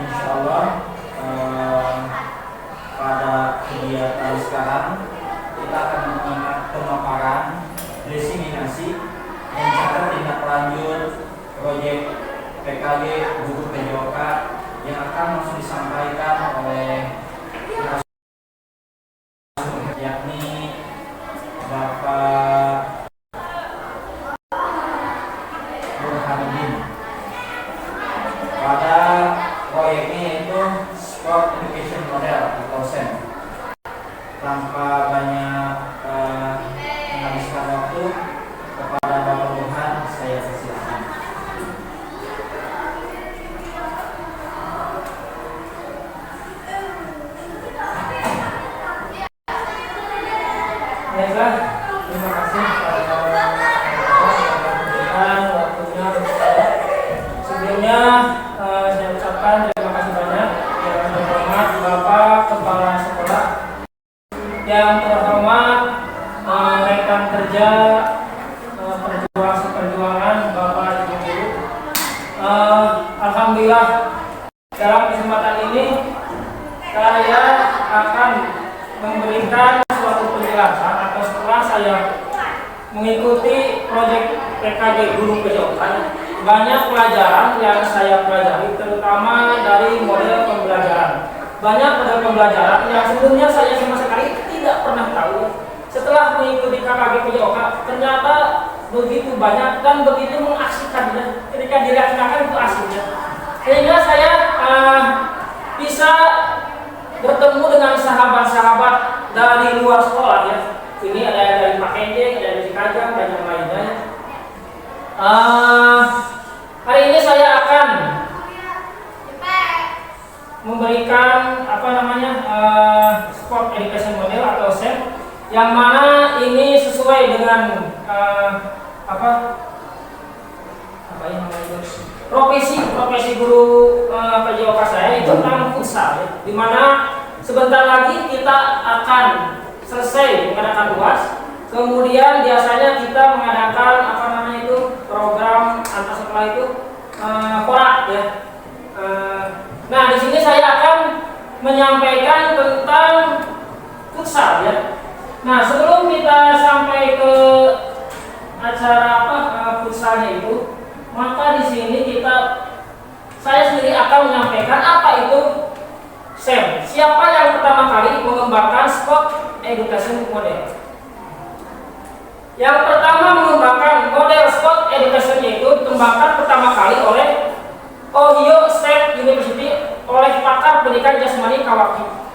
Insya Allah pada kegiatan sekarang kita akan mengenal pemaparan diseminasi dan cara tindak lanjut proyek PKG Guru PJOK yang akan langsung disampaikan oleh yakni Bapak Burhanuddin. Pada proyeknya yaitu Sport Education Model atau SEM. Tanpa banyak menghabiskan waktu, kepada Bapak Burhan saya persilakan. Baiklah, terima kasih kepada waktunya. Sebelumnya saya ucapkan terima kasih banyak yang terhormat Bapak Kepala Sekolah, yang terhormat rekan kerja perjuangan Bapak Ibu Guru. Alhamdulillah dalam kesempatan ini saya akan memberikan suatu penjelasan atau setelah saya mengikuti proyek PKG Guru PJOK, banyak pelajaran yang saya pelajari, terutama dari model pembelajaran. Banyak model pembelajaran yang sebelumnya saya sama sekali tidak pernah tahu. Setelah mengikuti KKG PJOK, ternyata begitu banyak dan begitu mengasihkan. Ketika dilaksanakan itu aslinya, sehingga saya bisa bertemu dengan sahabat-sahabat dari luar sekolah ya. Ini ada yang dari Pak Endek, ada dari Kajang, dan yang lainnya. Hari ini saya akan memberikan Sport Education Model atau SEM, yang mana ini sesuai dengan profesi guru PJOK saya itu tentang futsal ya. Di mana sebentar lagi kita akan selesai mengadakan UAS, kemudian biasanya kita mengadakan program antar sekolah itu porak ya. Nah di sini saya akan menyampaikan tentang futsal ya. Nah sebelum kita sampai ke acara futsalnya itu, maka di sini saya sendiri akan menyampaikan apa itu SEM. Siapa yang pertama kali mengembangkan Sport Education Model? Yang pertama mengembangkan model Sport Education yaitu dikembangkan pertama kali oleh Ohio State University oleh pakar pendidikan jasmani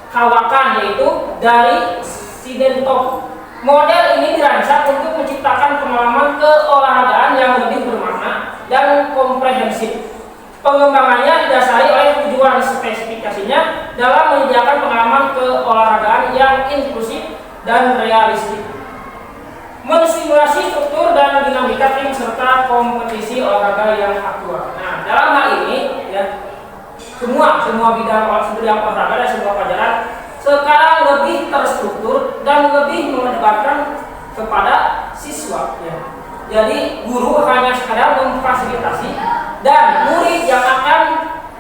Kawakan, yaitu dari Sidentop. Model ini dirancang untuk menciptakan pengalaman keolahragaan yang lebih bermakna dan komprehensif. Pengembangannya didasari oleh tujuan spesifikasinya dalam menyediakan pengalaman keolahragaan yang inklusif dan realistik, mensimulasi struktur dan dinamika tim serta kompetisi olahraga yang aktual. Nah, dalam hal ini ya, semua bidang olahraga dan semua pelajaran sekarang lebih terstruktur dan lebih mengedepankan kepada siswa ya. Jadi guru hanya sekadar memfasilitasi dan murid yang akan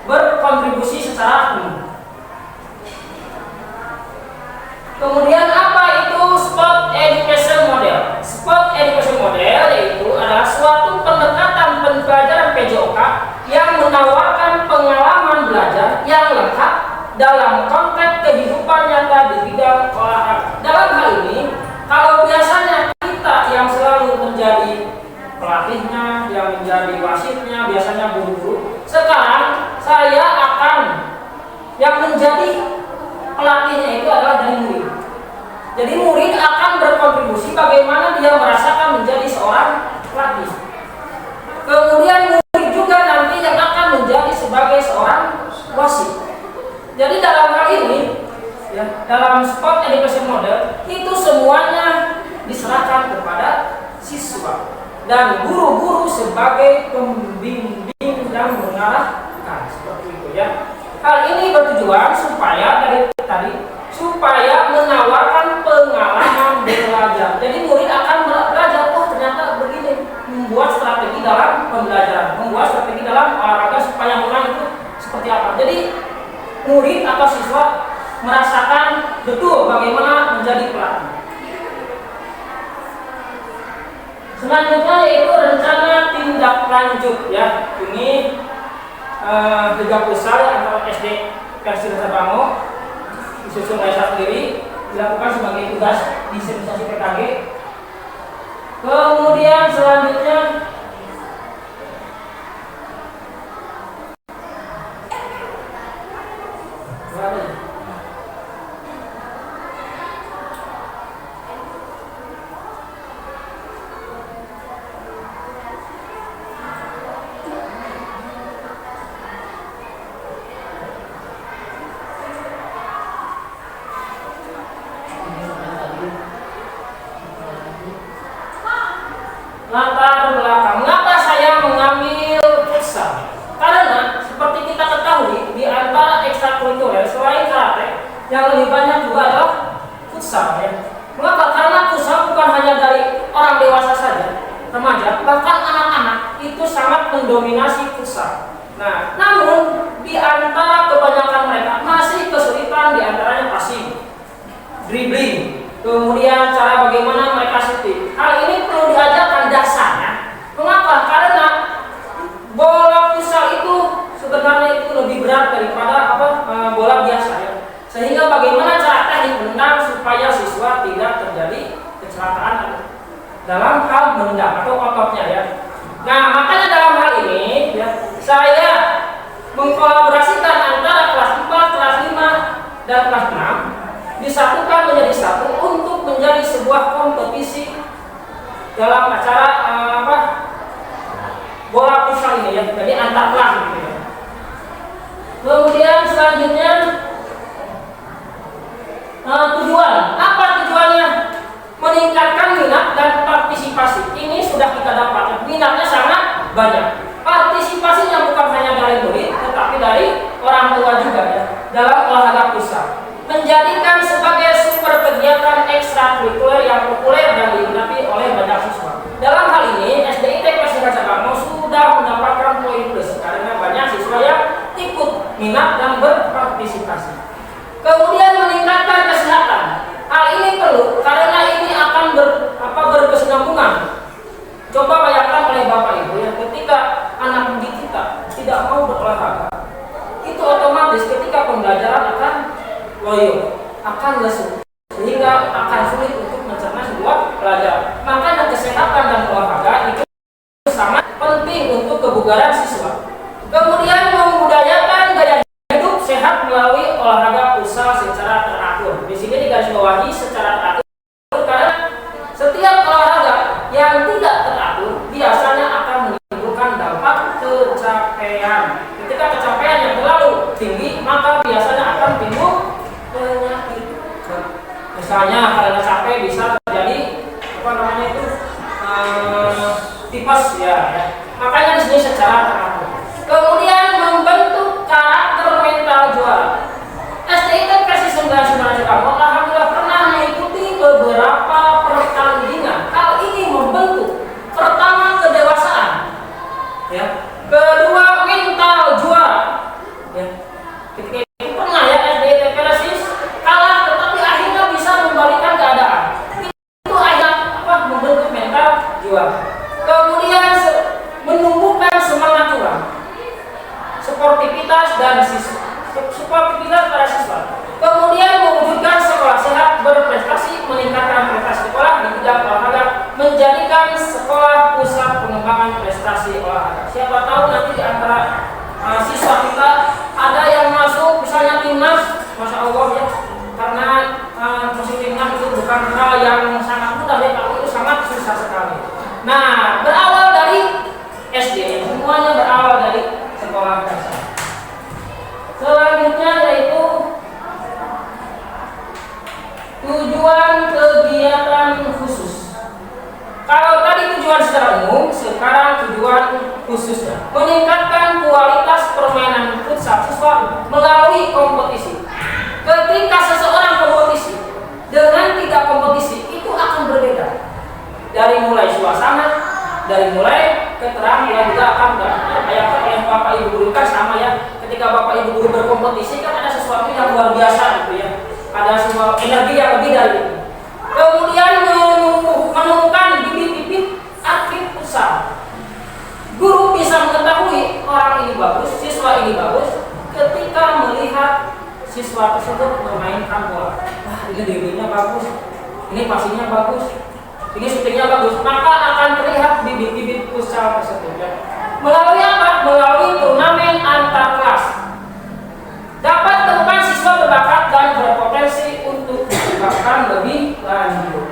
berkontribusi secara penuh. Kemudian apa itu Sport Education Model? Sport Education Model yaitu adalah suatu pendekatan pembelajaran PJOK yang menawarkan pengalaman belajar yang lengkap dalam konteks kehidupan nyata di bidang olahraga. Dalam hal ini, kalau biasanya kita yang selalu menjadi pelatihnya, yang menjadi wasitnya, biasanya guru-guru, sekarang saya akan yang menjadi pelatihnya itu adalah dari murid. Jadi murid akan berkontribusi bagaimana dia merasakan menjadi seorang pelatih. Kemudian murid juga nanti yang akan menjadi sebagai seorang wasit. Jadi dalam hal ini, ya, dalam Sport Education Model itu semuanya diserahkan kepada siswa dan guru-guru sebagai pembimbing dan mengarahkan, seperti itu ya. Hal ini bertujuan supaya supaya menawarkan pengalaman belajar. Jadi murid akan belajar, ternyata begini, membuat strategi dalam pembelajaran, membuat strategi dalam olahraga supaya menang itu seperti apa. Jadi murid atau siswa merasakan betul bagaimana menjadi pelatih. Selanjutnya yaitu rencana tindak lanjut ya. Ini 30 sal antara SD versi Desa Bango disusun oleh saya sendiri, dilakukan sebagai tugas di sosialisasi PKG. Kemudian selanjutnya latar belakang mengapa saya mengambil futsal. Karena seperti kita ketahui di antara ekstrakurikuler selain karate yang lebih banyak juga adalah futsal ya. Mengapa? Karena futsal bukan hanya dari orang dewasa saja, remaja, bahkan anak-anak itu sangat mendominasi futsal. Nah, namun di antara kebanyakan mereka masih kesulitan, di antaranya passing, dribbling, kemudian cara bagaimana mereka shooting. Hal ini perlu diajarkan dasarnya. Mengapa? Karena bola futsal itu sebenarnya itu lebih berat daripada bola biasa ya. Sehingga bagaimana cara teknik menendang supaya siswa tidak terjadi kecelakaan dalam hal menendang atau ototnya ya. Nah, makanya dalam hal ini ya, saya mengkolaborasikan antara kelas 4, kelas 5 dan kelas 6 disatukan menjadi satu untuk menjadi sebuah kompetisi dalam acara bola futsal ini ya, jadi antar kelas gitu ya. Kemudian selanjutnya tujuan, apa tujuannya? Meningkatkan minat dan partisipasi. Ini sudah kita dapat, minatnya sangat banyak. Partisipasinya bukan hanya dari murid, tetapi dari orang tua juga ya, dalam olahraga futsal. Menjadikan sebagai sumber kegiatan ekstrakurikuler yang populer dan diminati oleh banyak siswa. Dalam hal ini, SDIT Desa Bango sudah mendapatkan poin plus karena banyak siswa yang ikut minat dan berpartisipasi. Kemudian meningkatkan kesehatan. Hal ini perlu karena ini akan berkesinambungan. Coba bayangkan oleh Bapak Ibu ya, ketika anak didik kita tidak mau berolahraga, itu otomatis ketika pembelajaran akan loyo, akan lesu, sehingga akan sulit untuk mencerna sebuah pelajaran. Makanya kesehatan dan olahraga itu sangat penting untuk kebugaran siswa. Kemudian membudayakan gaya hidup sehat melalui olahraga futsal secara teratur. Di sini digarisbawahi secara teratur karena setiap olahraga yang tidak teratur biasanya akan menimbulkan dampak kecapean. Ketika kecapean yang terlalu tinggi, maka biasanya akan timbul penyakit. Misalnya karena capek bisa terjadi tipes ya. Makanya di sini secara teratur. Kemudian membentuk karakter mental juara. SDIT versi 19 alhamdulillah pernah mengikuti beberapa pertandingan. Hal ini membentuk pertama kedewasaan, ya. Kedua mental juara, ya. Ketika itu pernah ya SDIT versi kalah, tetapi akhirnya bisa membalikan keadaan. Itu akhirnya membentuk mental juara. Kemudian menumbuhkan semangat juara, sportivitas dan sportivitas para siswa. Kemudian mewujudkan sekolah sehat berprestasi, meningkatkan prestasi sekolah di bidang olahraga, menjadikan sekolah pusat pengembangan prestasi olahraga. Siapa tahu nanti di antara siswa kita ada yang masuk misalnya timnas, masya Allah ya, karena masuk timnas itu bukan hal yang sangat mudah ya, kalau itu sangat susah sekali. Nah, berawal dari SD, semuanya berawal dari sekolah dasar. Selanjutnya yaitu tujuan kegiatan khusus. Kalau tadi tujuan secara umum, sekarang tujuan khususnya meningkatkan kualitas permainan futsal siswa melalui kompetisi. Ketika seseorang kompetisi dengan tidak kompetisi, itu akan berbeda. Dari mulai suasana, dari mulai keterangan yang juga akan dibayangkan oleh Bapak Ibu guru kan sama ya. Ketika ketika Bapak Ibu guru berkompetisi kan ada sesuatu yang luar biasa gitu ya. Ada sebuah energi yang lebih dari itu. Kemudian menemukan bibit-bibit atlet futsal. Guru bisa mengetahui orang ini bagus, siswa ini bagus ketika melihat siswa tersebut memainkan bola. Wah, ini driblingnya bagus, ini passingnya bagus, ini syutingnya bagus, maka akan terlihat bibit-bibit futsal tersebut. Melalui apa? Melalui turnamen antar kelas dapat temukan siswa berbakat dan berpotensi untuk dikembangkan lebih lanjut.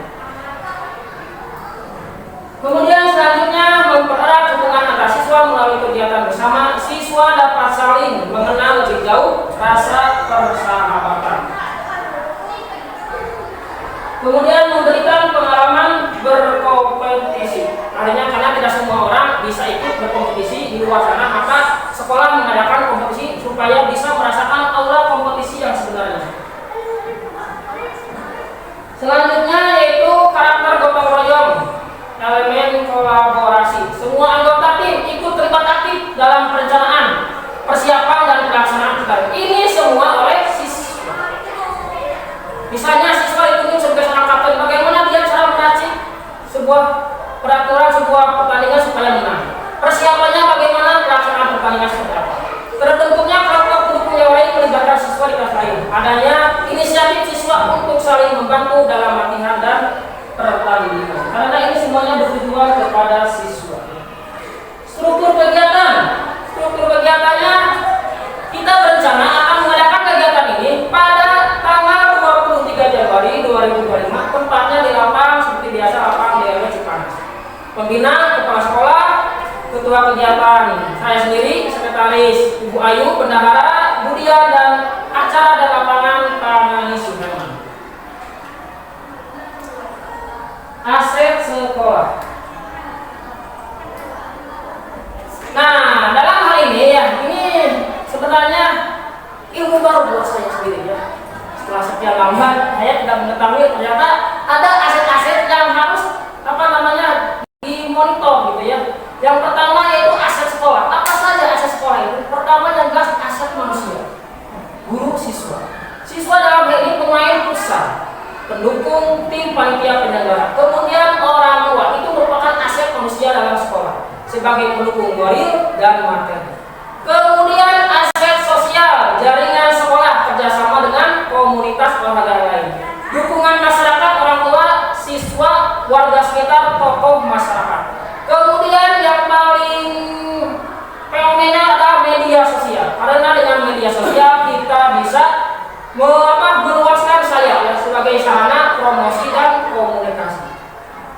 Kemudian selanjutnya mempererat hubungan antar siswa melalui kegiatan bersama. Siswa dapat saling mengenal lebih jauh rasa persahabatan. Kemudian memberikan pengalaman berkompetisi. Artinya karena tidak semua orang bisa ikut berkompetisi di luar sana, maka sekolah mengadakan kompetisi supaya bisa merasakan aura kompetisi yang sebenarnya. Selanjutnya yaitu karakter gotong royong, elemen kolaborasi. Semua anggota tim ikut terlibat aktif dalam perencanaan, persiapan dan pelaksanaan tugas. Ini semua oleh siswa. Misalnya siswa ditunjuk sebagai seorang kapten, bagaimana dia cara meracik sebuah peraturan, sebuah pertandingan supaya menang. Persiapannya bagaimana, pelaksanaan pertandingan seperti apa. Terbentuknya kelompok pendukung yang lain melibatkan siswa di kelas lain. Adanya inisiatif siswa untuk saling membantu dalam latihan dan pertandingan. Karena ini semuanya bertujuan kepada siswa. Struktur kegiatan. Struktur kegiatannya kita berencana akan mengadakan kegiatan ini pada tanggal 23 Januari 2025. Tempatnya di lapang seperti biasa, lapang DRW Cipanas. Pembina kepala sekolah, ketua kegiatan saya sendiri, sekretaris Ibu Ayu, bendahara Budia, dan acara dan lapangan Tanani Suherman. Aset sekolah. Nah, dalam hal ini ya, ini sebenarnya ilmu baru buat saya sendiri ya. Setelah sekian lama, saya tidak mengetahui ternyata ada aset-aset yang harus dimonitor gitu ya. Yang pertama yaitu aset sekolah. Apa saja aset sekolah itu? Pertama yang jelas aset manusia. Guru, siswa. Siswa dalam hal ini pemain futsal, pendukung tim panitia penyelenggara. Kemudian orang tua itu merupakan aset manusia dalam sekolah sebagai pendukung moral dan materi. Kemudian aset sosial, jaringan sekolah kerjasama dengan komunitas olahraga lain. Dukungan masyarakat, orang tua, siswa, warga sekitar, tokoh masyarakat. Kemudian yang paling fenomenal adalah media sosial. Karena dengan media sosial kita bisa meluaskan sayap ya, sebagai sarana promosi dan komunikasi.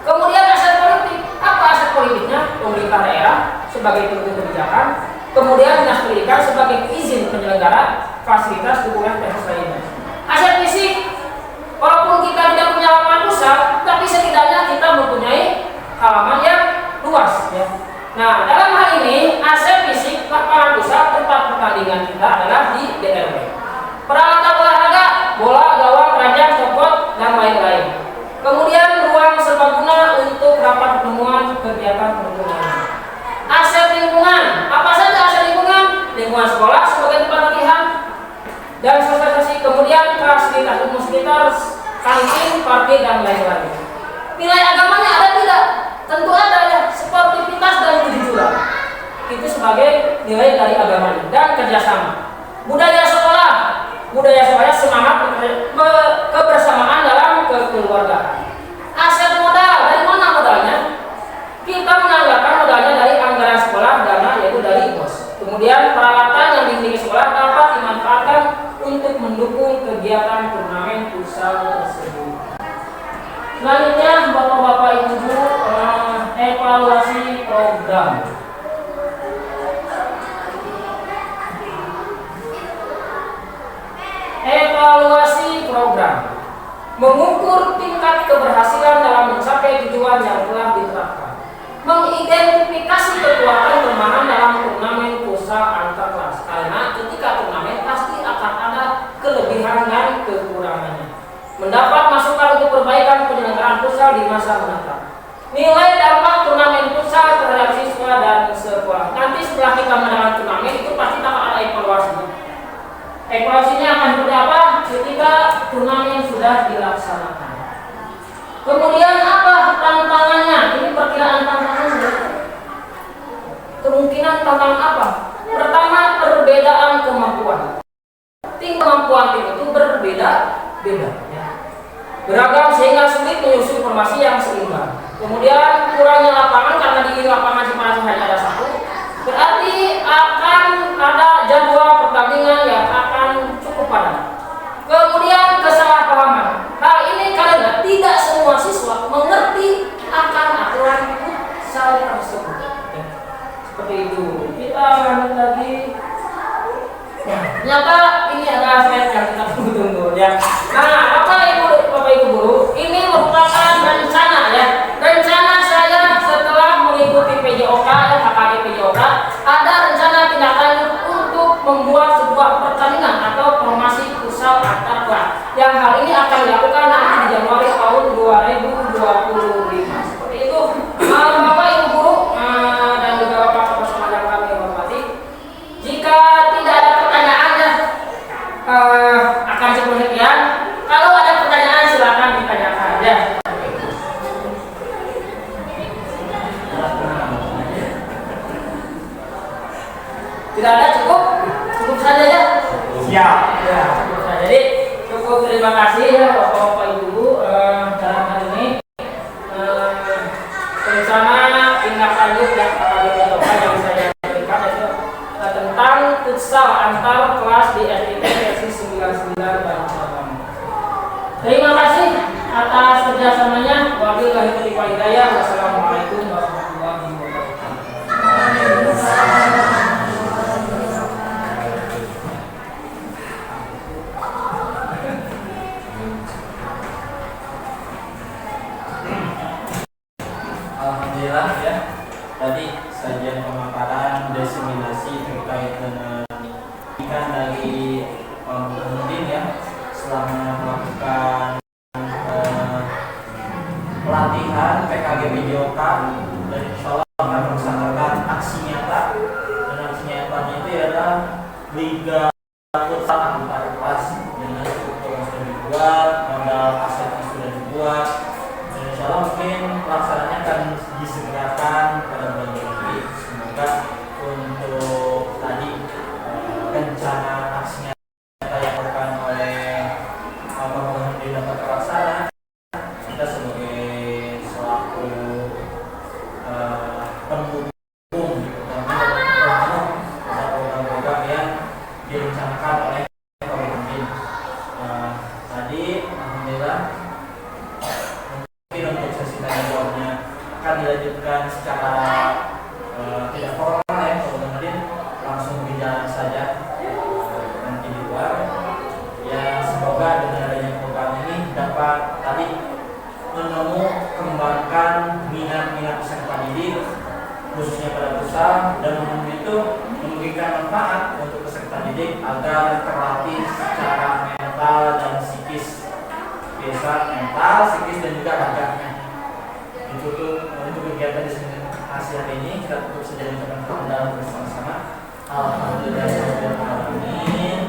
Kemudian aset politik. Apa aset politiknya? Pemerintah daerah sebagai pendukung kebijakan, kemudian dinas pendidikan sebagai izin penyelenggara fasilitas dukungan teknis lainnya. Aset fisik, walaupun kita tidak punya lapangan pusat, tapi setidaknya kita mempunyai halaman yang luas ya. Nah, dalam hal ini aset fisik lapangan pusat tempat pertandingan kita adalah di DRW. Peralatan olahraga, bola, gawang, keranjang, copot, dan lain-lain. Kemudian ruang serbaguna untuk rapat pertemuan kegiatan pertemuan. Aset lingkungan, apa saja aset lingkungan? Lingkungan sekolah sebagai tempat latihan dan sosialisasi. Kemudian fasilitas umum sekitar, kantin, parkir, dan lain-lain. Nilai agamanya ada tidak? Tentu ada ya, sportivitas dan kejujuran. Itu sebagai nilai dari agamanya dan kerjasama. Budaya sekolah semangat kebersamaan dalam kekeluargaan. Aset modal, dari mana modalnya? Kita menganggarkan modalnya dari anggaran sekolah, dana yaitu dari BOS. Kemudian peralatan yang dimiliki sekolah dapat dimanfaatkan untuk mendukung kegiatan turnamen futsal tersebut. Selanjutnya, Bapak-bapak Ibu, evaluasi program. Evaluasi program mengukur tingkat keberhasilan dalam mencapai tujuan yang telah diterapkan. Mengidentifikasi kekuatan kelemahan dalam turnamen futsal antar kelas. Karena ketika turnamen pasti akan ada kelebihan dan kekurangannya. Mendapat masukan untuk perbaikan penyelenggaraan futsal di masa mendatang. Nilai dampak turnamen futsal terhadap siswa dan sekolah. Nanti setelah kita mengadakan turnamen itu pasti akan ada evaluasinya. Evaluasinya akan seperti apa ketika turnamen sudah dilaksanakan. Kemudian apa tantangannya? Ini perkiraan tantangannya. Kemungkinan tantangan apa? Pertama, perbedaan kemampuan. Tingkat kemampuan tim itu berbeda-beda. Beragam sehingga sulit menyusun formasi yang seimbang. Kemudian kurangnya lapangan karena di lapangan Cipanas hanya ada satu. Berarti akan ada jadwal pertandingan yang akan cukup padat. Kemudian kesalahpahaman. Hal ini karena tidak semua siswa mengerti akan aturan futsal tersebut. Seperti itu. Kita lanjut lagi. Ternyata ini adalah slide yang kita tunggu-tunggu ya. Nah, Bapak Ibu guru, ini merupakan rencana ya. Rencana saya setelah mengikuti PJOK dan HKG PJOK, ada rencana tindak lanjut untuk membuat sebuah pertandingan atau formasi futsal antar kelas. Yang hal ini akan dilakukan nanti di Januari tahun 2025. Seperti itu. Bapak Ibu guru dan juga Bapak bersama yang kami hormati, jika tidak ada pertanyaannya akan seperti sekian. Kalau ada pertanyaan silakan ditanyakan ya. Tidak ada, cukup saja ya. Siap. Ya, cukup saja. Jadi cukup, terima kasih ya Bapak Ibu dalam hal ini rencana tindak lanjut yang akan dilakukan yang saya berikan yaitu tentang futsal antar kelas di SDT versi 99 Banjarmasin. Terima kasih atas kerjasamanya. Wabillahi taufiq wal hidayah. Wassalamualaikum warahmatullahi wabarakatuh. Alhamdulillah ya. Tadi sajian pemaparan diseminasi terkait dengan ikan dari Mudin ya, selama melakukan pelatihan PKG PJOK, dan insya Allah akan melaksanakan aksi nyata. Dan aksi nyatanya itu adalah Liga Futsal antar kelas dengan struktur yang sudah dibuat, modal aset yang sudah dibuat. Dan insya Allah mungkin pelaksanaannya akan disegerakan pada bulan Juli. Semoga untuk tadi rencana aksinya yang dilakukan oleh pemerintah di dapat terlaksana. Kita sebagai selaku pendukung program-program yang direncanakan oleh pemerintah. Tadi alhamdulillah mungkin untuk sesi tanya jawabnya akan dilanjutkan secara tidak formal ya, kemudian langsung berjalan saja nanti di luar. Ya semoga dengan adanya program ini dapat tadi kembangkan minat-minat peserta didik khususnya pada futsal, dan itu memberikan manfaat untuk peserta didik agar terlatih secara mental dan psikis, biasa mental, psikis dan juga raganya. Ditutup untuk kegiatan diseminasi hari ini, kita tutup saja dengan hamdalah bersama-sama. Alhamdulillahirabbil alamin.